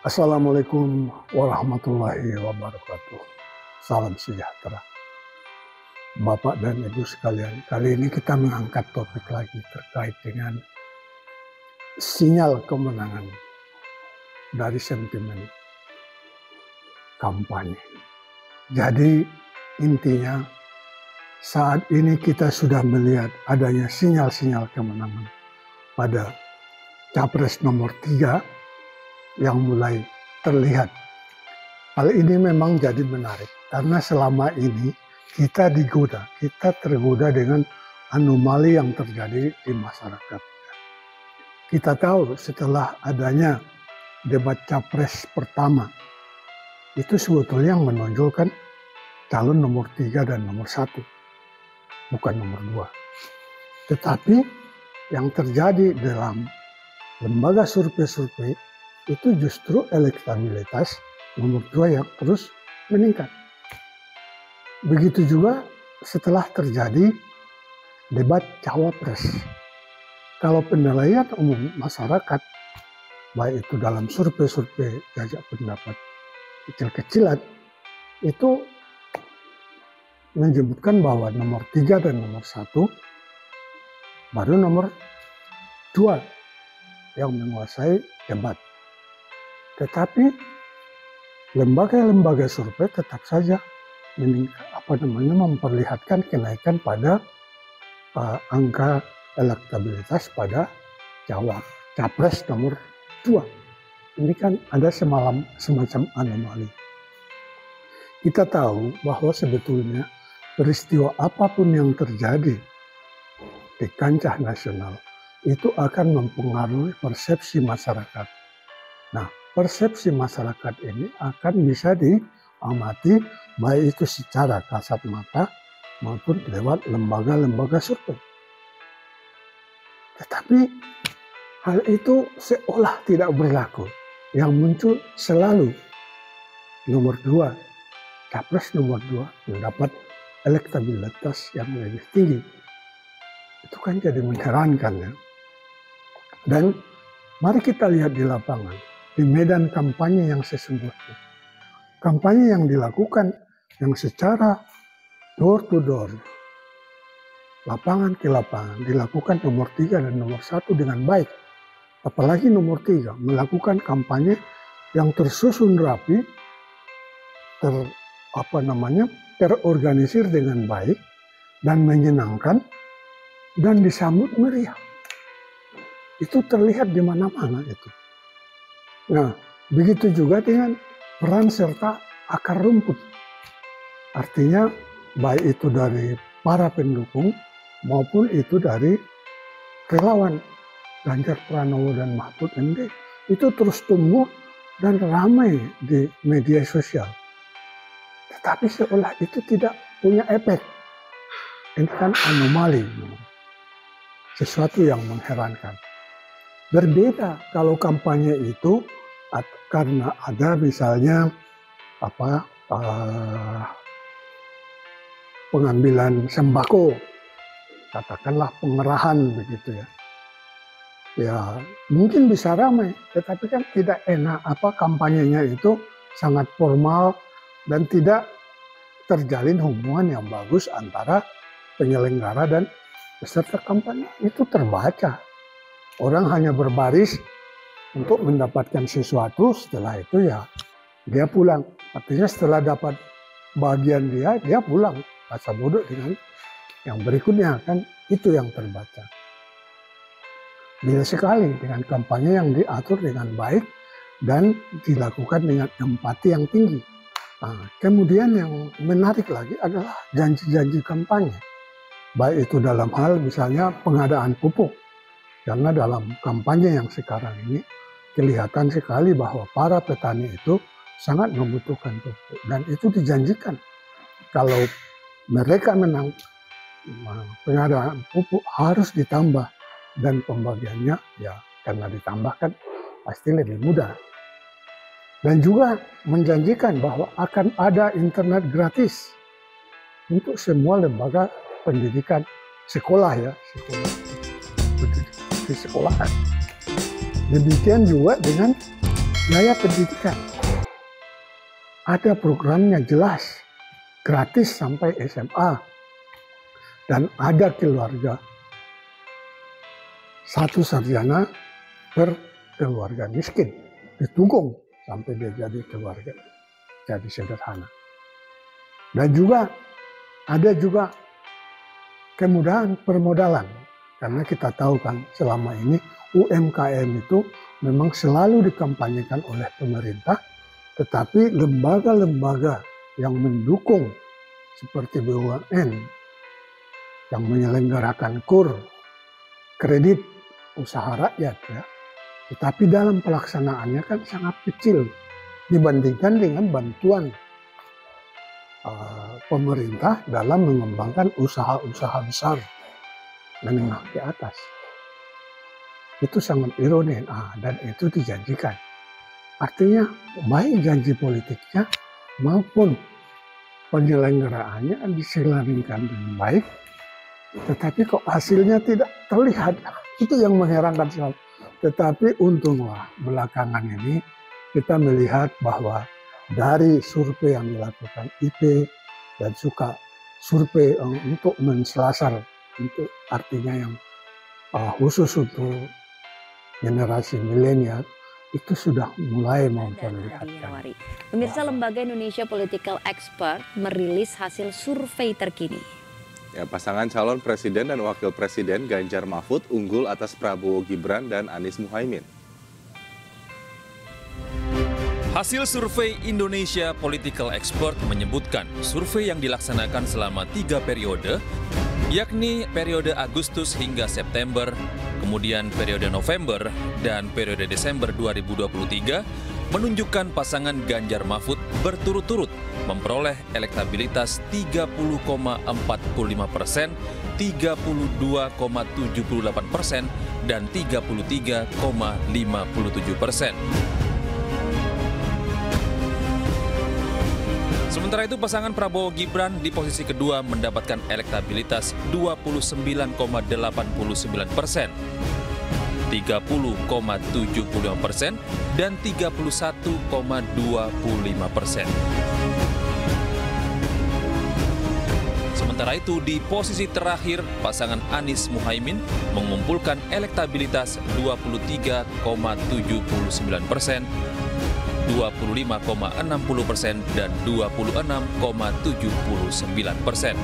Assalamualaikum warahmatullahi wabarakatuh. Salam sejahtera. Bapak dan Ibu sekalian, kali ini kita mengangkat topik lagi terkait dengan sinyal kemenangan dari sentimen kampanye. Jadi intinya saat ini kita sudah melihat adanya sinyal-sinyal kemenangan pada Capres nomor 3 yang mulai terlihat. Hal ini memang jadi menarik karena selama ini kita tergoda dengan anomali yang terjadi di masyarakat. Kita tahu setelah adanya debat Capres pertama, itu sebetulnya yang menonjolkan calon nomor 3 dan nomor 1, bukan nomor 2. Tetapi yang terjadi dalam lembaga survei-survei itu justru elektabilitas nomor 2 yang terus meningkat. Begitu juga setelah terjadi debat Cawapres. Kalau penilaian umum masyarakat, baik itu dalam survei-survei jajak pendapat kecil-kecilan, itu menyebutkan bahwa nomor 3 dan nomor 1 baru nomor 2 yang menguasai debat. Tetapi lembaga-lembaga survei tetap saja memperlihatkan kenaikan pada angka elektabilitas pada Capres nomor 2. Ini kan ada semacam anomali. Kita tahu bahwa sebetulnya peristiwa apapun yang terjadi di kancah nasional itu akan mempengaruhi persepsi masyarakat. Nah, persepsi masyarakat ini akan bisa diamati baik itu secara kasat mata maupun lewat lembaga-lembaga survei. Tetapi hal itu seolah tidak berlaku. Yang muncul selalu nomor 2, Capres nomor 2 mendapat elektabilitas yang lebih tinggi. Itu kan jadi mengherankan ya. Dan mari kita lihat di lapangan, di medan kampanye yang sesungguhnya. Kampanye yang dilakukan yang secara door to door, lapangan ke lapangan, dilakukan nomor 3 dan nomor 1 dengan baik. Apalagi nomor 3 melakukan kampanye yang tersusun rapi, terorganisir dengan baik dan menyenangkan dan disambut meriah. Itu terlihat di mana-mana itu. Nah, begitu juga dengan peran serta akar rumput. Artinya baik itu dari para pendukung maupun itu dari relawan Ganjar Pranowo dan Mahfud MD. Itu terus tumbuh dan ramai di media sosial. Tetapi seolah itu tidak punya efek. Ini kan anomali. Sesuatu yang mengherankan. Berbeda kalau kampanye itu karena ada misalnya pengambilan sembako, katakanlah pengerahan begitu ya. Ya mungkin bisa ramai, tetapi kan tidak enak kampanyenya itu sangat formal dan tidak terjalin hubungan yang bagus antara penyelenggara dan peserta kampanye. Itu terbaca. Orang hanya berbaris untuk mendapatkan sesuatu, setelah itu ya dia pulang. Artinya setelah dapat bagian dia pulang. Rasa bodoh dengan yang berikutnya, kan itu yang terbaca. Beda sekali dengan kampanye yang diatur dengan baik dan dilakukan dengan empati yang tinggi. Nah, kemudian yang menarik lagi adalah janji-janji kampanye. Baik itu dalam hal misalnya pengadaan pupuk. Karena dalam kampanye yang sekarang ini kelihatan sekali bahwa para petani itu sangat membutuhkan pupuk. Dan itu dijanjikan. Kalau mereka menang, pengadaan pupuk harus ditambah. Dan pembagiannya ya karena ditambahkan pasti lebih mudah. Dan juga menjanjikan bahwa akan ada internet gratis untuk semua lembaga pendidikan, sekolah ya, di sekolahan. Demikian juga dengan biaya pendidikan. Ada programnya jelas, gratis sampai SMA. Dan ada keluarga, satu sarjana per keluarga miskin. Ditunggung sampai dia jadi keluarga, jadi sederhana. Dan juga ada juga kemudahan permodalan. Karena kita tahu kan selama ini UMKM itu memang selalu dikampanyekan oleh pemerintah, tetapi lembaga-lembaga yang mendukung seperti BUMN, yang menyelenggarakan KUR, kredit usaha rakyat ya, tetapi dalam pelaksanaannya kan sangat kecil dibandingkan dengan bantuan pemerintah dalam mengembangkan usaha-usaha besar menengah ke atas. Itu sangat ironis, dan itu dijanjikan. Artinya baik janji politiknya maupun penyelenggaraannya diselenggarakan dengan baik, tetapi kok hasilnya tidak terlihat. Itu yang mengherankan selalu. Tetapi untunglah belakangan ini kita melihat bahwa dari survei yang dilakukan IP dan juga survei untuk menselasar, untuk artinya yang khusus untuk generasi milenial, itu sudah mulai memperlihatkan. Pemirsa, Lembaga Indonesia Political Expert merilis hasil survei terkini. Ya, pasangan calon presiden dan wakil presiden Ganjar Mahfud unggul atas Prabowo Gibran dan Anies Muhaimin. Hasil survei Indonesia Political Expert menyebutkan survei yang dilaksanakan selama 3 periode, yakni periode Agustus hingga September, kemudian periode November, dan periode Desember 2023, menunjukkan pasangan Ganjar Mahfud berturut-turut memperoleh elektabilitas 30,45%, 32,78%, dan 33,57%. Sementara itu pasangan Prabowo Gibran di posisi kedua mendapatkan elektabilitas 29,89%, 30,75%, dan 31,25%. Sementara itu di posisi terakhir pasangan Anies Muhaimin mengumpulkan elektabilitas 23,79%, 25,60%, dan 26,79%.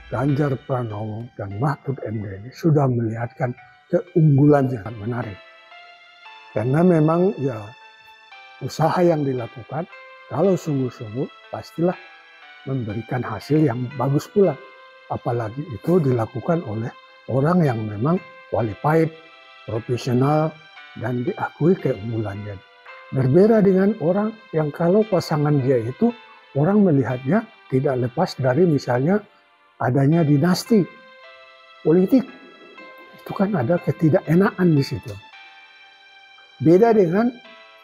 Ganjar Pranowo dan Mahfud MD ini sudah melihatkan keunggulan yang menarik. Karena memang ya usaha yang dilakukan kalau sungguh-sungguh pastilah memberikan hasil yang bagus pula. Apalagi itu dilakukan oleh orang yang memang qualified, profesional, dan diakui keunggulannya. Berbeda dengan orang yang kalau pasangan dia itu orang melihatnya tidak lepas dari misalnya adanya dinasti politik. Itu kan ada ketidakenaan di situ. Beda dengan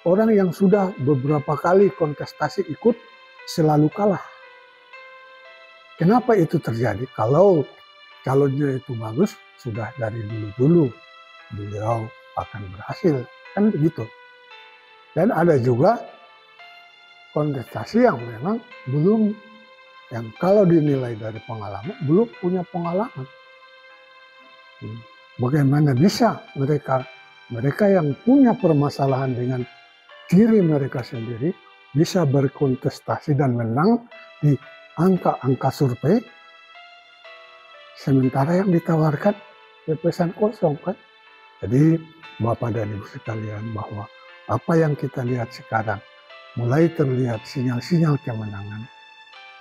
orang yang sudah beberapa kali kontestasi ikut selalu kalah. Kenapa itu terjadi? Kalau calonnya itu bagus, sudah dari dulu-dulu beliau akan berhasil, kan begitu. Dan ada juga kontestasi yang memang belum, yang kalau dinilai dari pengalaman, belum punya pengalaman. Bagaimana bisa mereka yang punya permasalahan dengan diri mereka sendiri bisa berkontestasi dan menang di angka-angka survei, sementara yang ditawarkan pepesan kosong kan. Jadi Bapak dan Ibu sekalian, bahwa apa yang kita lihat sekarang mulai terlihat sinyal-sinyal kemenangan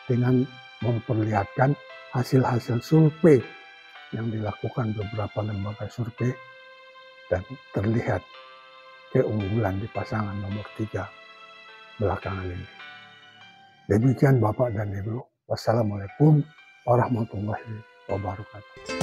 dengan memperlihatkan hasil-hasil survei yang dilakukan beberapa lembaga survei, dan terlihat keunggulan di pasangan nomor 3 belakangan ini. Demikian Bapak dan Ibu. Wassalamualaikum warahmatullahi wabarakatuh.